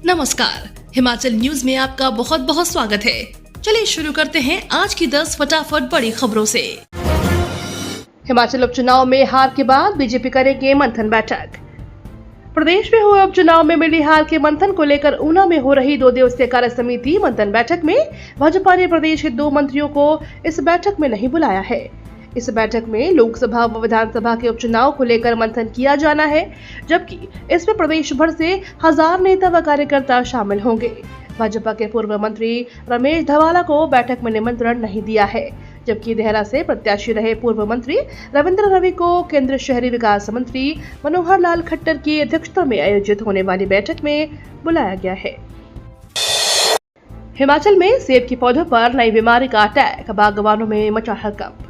नमस्कार, हिमाचल न्यूज में आपका बहुत बहुत स्वागत है। चलिए शुरू करते हैं आज की 10 फटाफट बड़ी खबरों से। हिमाचल उपचुनाव में हार के बाद बीजेपी करेगी मंथन बैठक। प्रदेश में हुए उपचुनाव में मिली हार के मंथन को लेकर ऊना में हो रही 2 दिवसीय कार्य समिति मंथन बैठक में भाजपा ने प्रदेश के 2 मंत्रियों को इस बैठक में नहीं बुलाया है। इस बैठक में लोकसभा व विधानसभा के उपचुनाव को लेकर मंथन किया जाना है, जबकि इसमें प्रदेश भर से 1000 नेता व कार्यकर्ता शामिल होंगे। भाजपा के पूर्व मंत्री रमेश धवाला को बैठक में निमंत्रण नहीं दिया है, जबकि देहरा से प्रत्याशी रहे पूर्व मंत्री रविंद्र रवि को केंद्रीय शहरी विकास मंत्री मनोहर लाल खट्टर की अध्यक्षता में आयोजित होने वाली बैठक में बुलाया गया है। हिमाचल में सेब के पौधों पर नई बीमारी का अटैक, बागवानों में मचा हड़कंप।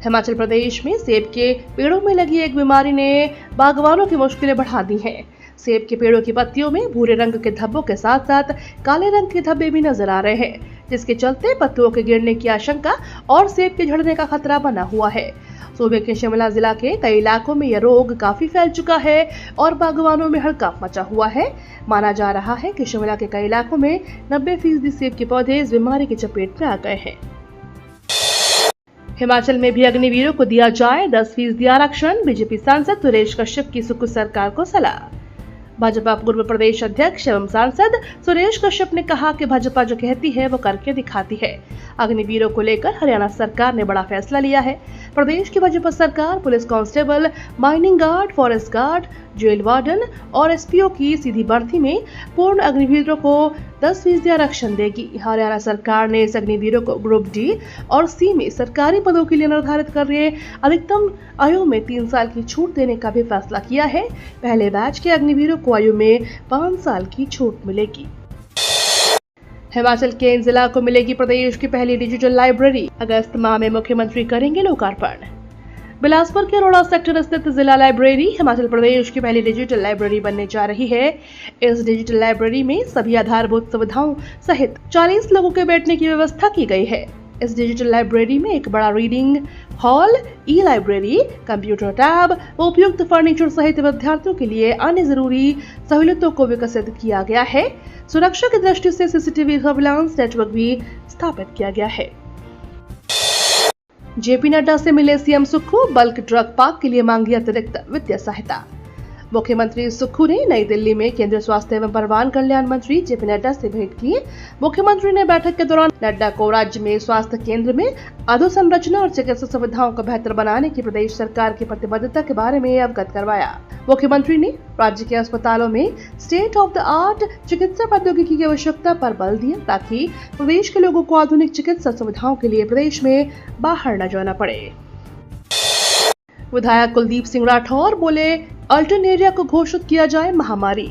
हिमाचल प्रदेश में सेब के पेड़ों में लगी एक बीमारी ने बागवानों की मुश्किलें बढ़ा दी हैं। सेब के पेड़ों की पत्तियों में भूरे रंग के धब्बों के साथ साथ काले रंग के धब्बे भी नजर आ रहे हैं, जिसके चलते पत्तियों के गिरने की आशंका और सेब के झड़ने का खतरा बना हुआ है। सूबे के शिमला जिला के कई इलाकों में यह रोग काफी फैल चुका है और बागवानों में हड़कंप मचा हुआ है। माना जा रहा है कि शिमला के कई इलाकों में 90% सेब के पौधे इस बीमारी की चपेट में आ गए हैं। हिमाचल में भी अग्निवीरों को दिया जाए 10% आरक्षण, बीजेपी सांसद सुरेश कश्यप की सुक्खू सरकार को सलाह। भाजपा पूर्व प्रदेश अध्यक्ष एवं सांसद सुरेश कश्यप ने कहा कि भाजपा जो कहती है वो करके दिखाती है। अग्निवीरों को लेकर हरियाणा सरकार ने बड़ा फैसला लिया है। प्रदेश की भाजपा सरकार police constable, mining guard, forest guard, jail warden और एसपीओ की सीधी भर्ती में पूर्ण अग्निवीरों को 10% आरक्षण देगी। हरियाणा सरकार ने इस अग्निवीरों को ग्रुप डी और सी में सरकारी पदों के लिए निर्धारित कर रहे अधिकतम आयु में 3 साल की छूट देने का भी फैसला किया है। पहले बैच के अग्निवीरों को आयु में 5 साल की छूट मिलेगी। हिमाचल के इन जिला को मिलेगी प्रदेश की पहली डिजिटल लाइब्रेरी, अगस्त माह में मुख्यमंत्री करेंगे लोकार्पण। बिलासपुर के अरोड़ा सेक्टर स्थित जिला लाइब्रेरी हिमाचल प्रदेश की पहली डिजिटल लाइब्रेरी बनने जा रही है। इस डिजिटल लाइब्रेरी में सभी आधारभूत सुविधाओं सहित 40 लोगों के बैठने की व्यवस्था की गई है। इस डिजिटल लाइब्रेरी में एक बड़ा रीडिंग हॉल, ई लाइब्रेरी, कंप्यूटर टैब व उपयुक्त फर्नीचर सहित विद्यार्थियों के लिए अन्य जरूरी सहूलियतों को विकसित किया गया है। सुरक्षा की दृष्टि से सीसीटीवी सर्विलांस नेटवर्क भी स्थापित किया गया है। जेपी नड्डा से मिले CM Sukhu, bulk drug park के लिए मांगी अतिरिक्त वित्तीय सहायता। मुख्यमंत्री सुक्खू ने नई दिल्ली में केंद्रीय स्वास्थ्य एवं परिवार कल्याण मंत्री जेपी नड्डा से भेंट की। मुख्यमंत्री ने बैठक के दौरान नड्डा को राज्य में स्वास्थ्य केंद्र में अधोसंरचना और चिकित्सा सुविधाओं को बेहतर बनाने की प्रदेश सरकार की प्रतिबद्धता के बारे में अवगत करवाया। मुख्यमंत्री ने राज्य के अस्पतालों में स्टेट ऑफ द आर्ट चिकित्सा प्रौद्योगिकी की आवश्यकता पर बल दिया, ताकि प्रदेश के लोगों को आधुनिक चिकित्सा सुविधाओं के लिए प्रदेश में बाहर न जाना पड़े। विधायक कुलदीप सिंह राठौर बोले, अल्टरनेरिया को घोषित किया जाए महामारी।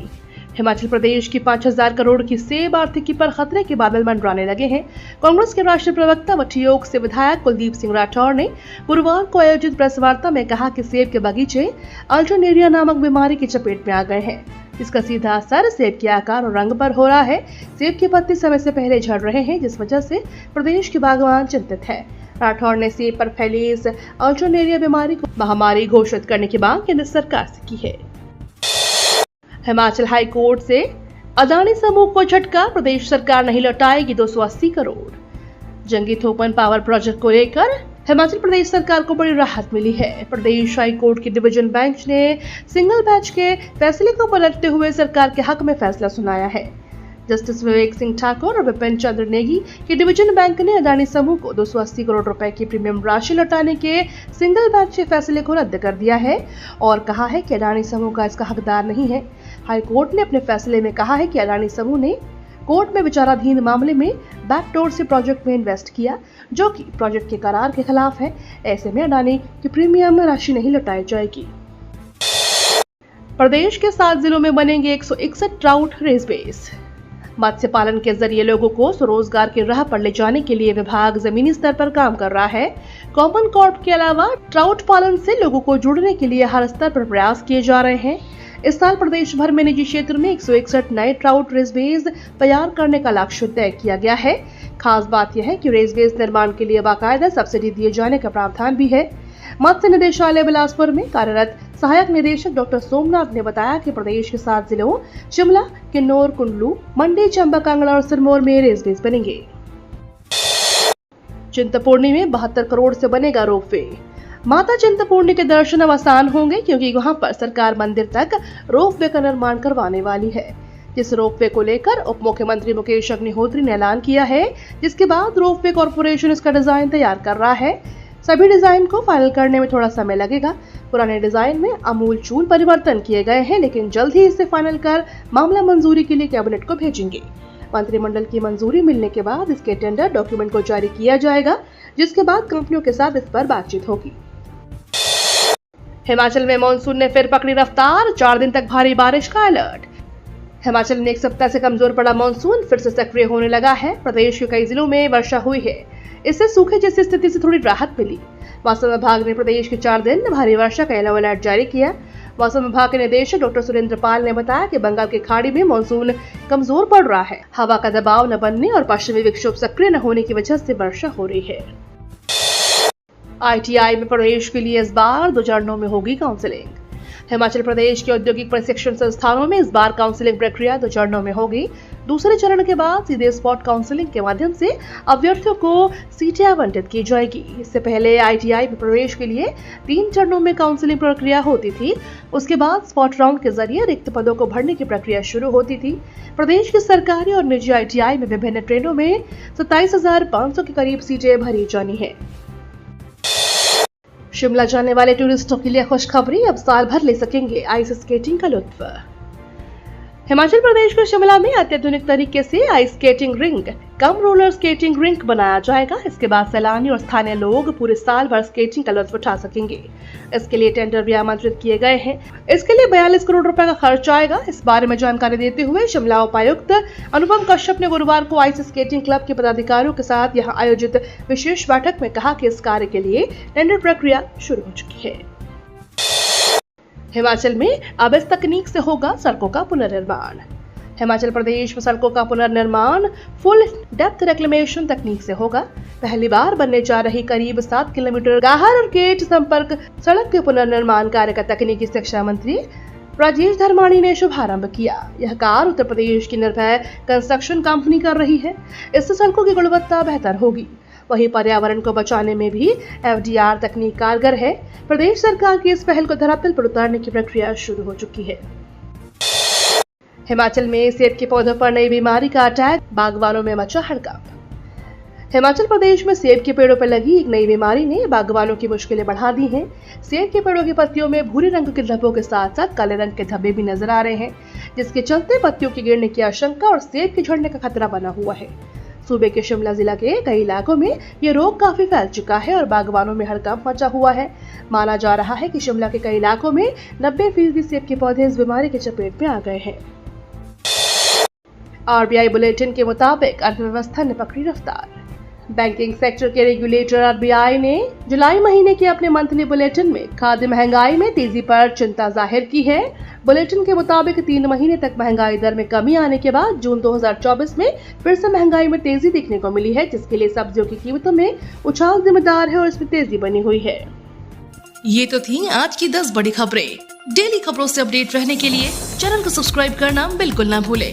हिमाचल प्रदेश की 5000 करोड़ की सेब आर्थिकी पर खतरे के बादल मंडराने लगे हैं। कांग्रेस के राष्ट्रीय प्रवक्ता व ठियोग से विधायक कुलदीप सिंह राठौर ने गुरुवार को आयोजित प्रेस वार्ता में कहा कि सेब के बगीचे अल्टरनेरिया नामक बीमारी की चपेट में आ गए हैं, जिसका सीधा असर सेब के आकार और रंग पर हो रहा है। सेब के पत्ते समय से पहले झड़ रहे हैं, जिस वजह से प्रदेश के बागवान चिंतित है। राठौर ने सेब पर फैली इस अल्टरनेरिया बीमारी को महामारी घोषित करने की मांग केंद्र सरकार से की है। हिमाचल हाई कोर्ट से अदानी समूह को झटका, प्रदेश सरकार नहीं लौटाएगी 280 करोड़। जंगी थोपन पावर प्रोजेक्ट को लेकर हिमाचल प्रदेश सरकार को बड़ी राहत मिली है। प्रदेश हाई कोर्ट की डिवीजन बेंच ने सिंगल बेंच के फैसले को पलटते हुए सरकार के हक में फैसला सुनाया है। जस्टिस विवेक सिंह ठाकुर और विपिन चंद्र नेगी की डिवीजन बैंक ने अदानी समूह को 280 करोड़ रुपए की प्रीमियम राशि लौटाने के सिंगल बेंच के फैसले को रद्द कर दिया है और कहा है कि अदानी समूह का इसका हकदार नहीं है। हाई कोर्ट ने अपने फैसले में कहा है कि अदानी समूह ने कोर्ट में विचाराधीन मामले में बैकडोर से प्रोजेक्ट में इन्वेस्ट किया, जो कि प्रोजेक्ट के करार के खिलाफ है। ऐसे में अदानी की प्रीमियम राशि नहीं लौटाई जाएगी। प्रदेश के 7 जिलों में बनेंगे 161 ट्राउट रेसबेस। मत्स्य पालन के जरिए लोगों को स्वरोजगार की राह पर ले जाने के लिए विभाग जमीनी स्तर पर काम कर रहा है। कॉमन कॉर्प के अलावा ट्राउट पालन से लोगों को जुड़ने के लिए हर स्तर पर प्रयास किए जा रहे हैं। इस साल प्रदेश भर में निजी क्षेत्र में 161 नए ट्राउट रेसबेस तैयार करने का लक्ष्य तय किया गया है। खास बात यह है कि रेसबेस निर्माण के लिए बाकायदा सब्सिडी दिए जाने का प्रावधान भी है। मत्स्य निदेशालय बिलासपुर में कार्यरत सहायक निदेशक डॉक्टर सोमनाथ ने बताया कि प्रदेश के 7 जिलों शिमला, किन्नौर, कुल्लू, मंडी, चंबा, कांगड़ा और सिरमौर में रेलवेज बनेंगे। चिंतपूर्णी में 72 करोड़ से बनेगा रोपवे। माता चिंतपूर्णी के दर्शन अब आसान होंगे क्योंकि वहां पर सरकार मंदिर तक रोपवे का निर्माण करवाने वाली है। जिस रोपवे को लेकर उप मुख्यमंत्री मुकेश अग्निहोत्री ने ऐलान किया है, जिसके बाद रोपवे कॉर्पोरेशन इसका डिजाइन तैयार कर रहा है। सभी डिजाइन को फाइनल करने में थोड़ा समय लगेगा। पुराने डिजाइन में आमूलचूल परिवर्तन किए गए हैं, लेकिन जल्द ही इसे फाइनल कर मामला मंजूरी के लिए कैबिनेट को भेजेंगे। मंत्रिमंडल की मंजूरी मिलने के बाद इसके टेंडर डॉक्यूमेंट को जारी किया जाएगा, जिसके बाद कंपनियों के साथ इस पर बातचीत होगी। हिमाचल में मानसून ने फिर पकड़ी रफ्तार, 4 दिन तक भारी बारिश का अलर्ट। हिमाचल में एक सप्ताह से कमजोर पड़ा मानसून फिर से सक्रिय होने लगा है। प्रदेश के कई जिलों में वर्षा हुई है, इससे सूखे जैसी स्थिति से थोड़ी राहत मिली। मौसम विभाग ने प्रदेश के 4 दिन भारी वर्षा का येलो अलर्ट जारी किया। मौसम विभाग के निदेशक डॉक्टर सुरेंद्र पाल ने बताया कि बंगाल की खाड़ी में मानसून कमजोर पड़ रहा है। हवा का दबाव न बनने और पश्चिमी विक्षोभ सक्रिय न होने की वजह से वर्षा हो रही है। ITI में प्रवेश के लिए इस बार 2 चरणों में होगी काउंसलिंग। हिमाचल प्रदेश के औद्योगिक प्रशिक्षण संस्थानों में इस बार काउंसलिंग प्रक्रिया 2 चरणों में होगी। दूसरे चरण के बाद सीधे स्पॉट काउंसलिंग के माध्यम से अभ्यर्थियों को सीटें आवंटित की जाएगी। इससे पहले ITI में प्रवेश के लिए 3 चरणों में काउंसलिंग प्रक्रिया होती थी। उसके बाद स्पॉट राउंड के जरिए रिक्त पदों को भरने की प्रक्रिया शुरू होती थी। प्रदेश की सरकारी और निजी ITI में विभिन्न ट्रेनों में 27,500 के करीब सीटें भरी जानी है। शिमला जाने वाले टूरिस्टों के लिए खुशखबरी, अब साल भर ले सकेंगे आइस स्केटिंग का लुत्फ। हिमाचल प्रदेश के शिमला में अत्याधुनिक तरीके से आइस स्केटिंग रिंग कम रोलर स्केटिंग रिंक बनाया जाएगा। इसके बाद सैलानी और स्थानीय लोग पूरे साल भर स्केटिंग का लुत्फ उठा सकेंगे। इसके लिए टेंडर भी आमंत्रित किए गए हैं। इसके लिए 42 करोड़ रुपए का खर्च आएगा। इस बारे में जानकारी देते हुए शिमला उपायुक्त अनुपम कश्यप ने गुरुवार को आइस स्केटिंग क्लब के पदाधिकारियों के साथ यहां आयोजित विशेष बैठक में कहा कि इस कार्य के लिए टेंडर प्रक्रिया शुरू हो चुकी है। हिमाचल में अब इस तकनीक से होगा सड़कों का पुनर्निर्माण। हिमाचल प्रदेश में सड़कों का पुनर्निर्माण फुल डेप्थ रिक्लेमेशन तकनीक से होगा। पहली बार बनने जा रही करीब 7 किलोमीटर गाहर और गेट संपर्क सड़क के पुनर्निर्माण कार्य का तकनीकी शिक्षा मंत्री राजेश धर्माणी ने शुभारंभ किया। यह कार्य उत्तर प्रदेश की निर्भय कंस्ट्रक्शन कंपनी कर रही है। इससे सड़कों की गुणवत्ता बेहतर होगी। वहीं पर्यावरण को बचाने में भी FDR तकनीक कारगर है। प्रदेश सरकार की इस पहल को धरातल पर उतारने की प्रक्रिया शुरू हो चुकी है। हिमाचल में सेब के पौधों पर नई बीमारी का अटैक, बागवानों में मचा हड़कंप। हिमाचल प्रदेश में सेब के पेड़ों पर लगी एक नई बीमारी ने बागवानों की मुश्किलें बढ़ा दी हैं। सेब के पेड़ों की पत्तियों में भूरे रंग के धब्बों के साथ साथ काले रंग के धब्बे भी नजर आ रहे हैं, जिसके चलते पत्तियों के गिरने की आशंका और सेब के झड़ने का खतरा बना हुआ है। सूबे के शिमला जिला के कई इलाकों में ये रोग काफी फैल चुका है और बागवानों में हड़कंप मचा हुआ है। माना जा रहा है कि शिमला के कई इलाकों में 90% सेब के पौधे इस बीमारी के चपेट में आ गए हैं। RBI बुलेटिन के मुताबिक अर्थव्यवस्था ने पकड़ी रफ्तार। बैंकिंग सेक्टर के रेगुलेटर RBI ने जुलाई महीने के अपने मंथली बुलेटिन में खाद्य महंगाई में तेजी पर चिंता जाहिर की है। बुलेटिन के मुताबिक 3 महीने तक महंगाई दर में कमी आने के बाद जून 2024 में फिर से महंगाई में तेजी देखने को मिली है, जिसके लिए सब्जियों की कीमतों में उछाल जिम्मेदार है और इसमें तेजी बनी हुई है। ये तो थी आज की 10 बड़ी खबरें। डेली खबरों से अपडेट रहने के लिए चैनल को सब्सक्राइब करना बिल्कुल ना भूलें।